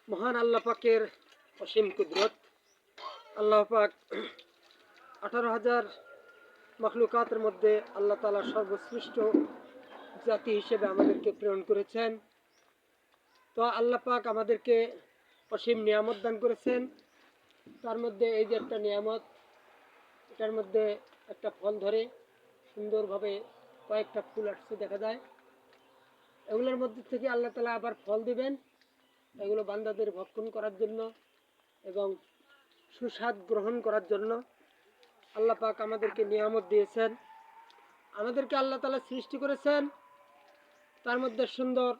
মহান আল্লাহ পাকের অসীম কুদরত। আল্লাহ পাক 18,000 মখলুকাতের মধ্যে আল্লাহ তাআলা সর্বশ্রেষ্ঠ জাতি হিসেবে আমাদেরকে প্রেরণ করেছেন। তো আল্লাহ পাক আমাদেরকে অসীম নিয়ামত দান করেছেন। তার মধ্যে এই যে একটা নিয়ামত, এটার মধ্যে একটা ফল ধরে সুন্দরভাবে কয়েকটা ফুল আসছে দেখা যায়। এগুলোর মধ্যে থেকে আল্লাহ তাআলা আবার ফল দিবেন, এগুলো বান্দাদের ভক্ষণ করার জন্য এবং সুস্বাদ গ্রহণ করার জন্য। আল্লাহ পাক আমাদেরকে নিয়ামত দিয়েছেন, আমাদেরকে আল্লাহ তাআলা সৃষ্টি করেছেন। তার মধ্যে সুন্দর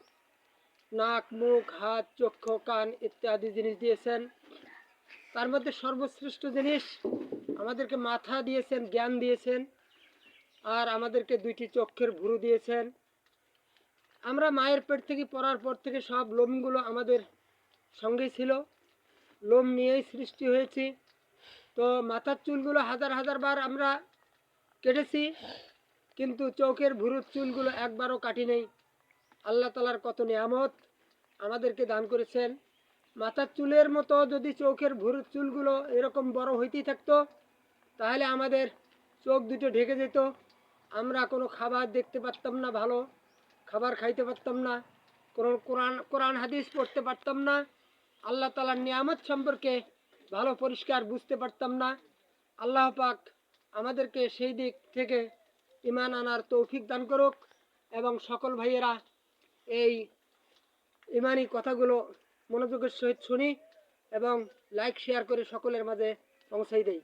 নাক, মুখ, হাত, চক্ষু, কান ইত্যাদি জিনিস দিয়েছেন। তার মধ্যে সর্বশ্রেষ্ঠ জিনিস আমাদেরকে মাথা দিয়েছেন, জ্ঞান দিয়েছেন, আর আমাদেরকে 2টি চক্ষের ভুরু দিয়েছেন। আমরা মায়ের পেট থেকে পড়ার পর থেকে সব লোমগুলো আমাদের সঙ্গেই ছিল, লোম নিয়েই সৃষ্টি হয়েছি। তো মাথার চুলগুলো হাজার হাজার বার আমরা কেটেছি, কিন্তু চোখের ভুরুর চুলগুলো একবারও কাটি নেই। আল্লাহ তাআলার কত নিয়ামত আমাদেরকে দান করেছেন। মাথার চুলের মতো যদি চোখের ভুরুর চুলগুলো এরকম বড় হইতেই থাকতো, তাহলে আমাদের চোখ দুটো ঢেকে যেত, আমরা কোনো খাবার দেখতে পারতাম না, ভালো খাবার খাইতে পারতাম না, কোনো কোরআন হাদিস পড়তে পারতাম না, আল্লাহ তাআলার নিয়ামত সম্পর্কে ভালো পরিষ্কার বুঝতে পারতাম না। আল্লাহ পাক আমাদেরকে সেই দিক থেকে ঈমান আনার তৌফিক দান করুক এবং সকল ভাইয়েরা এই ঈমানি কথাগুলো মনোযোগের সহিত শুনি এবং লাইক শেয়ার করে সকলের মাঝে পৌঁছাই দেই।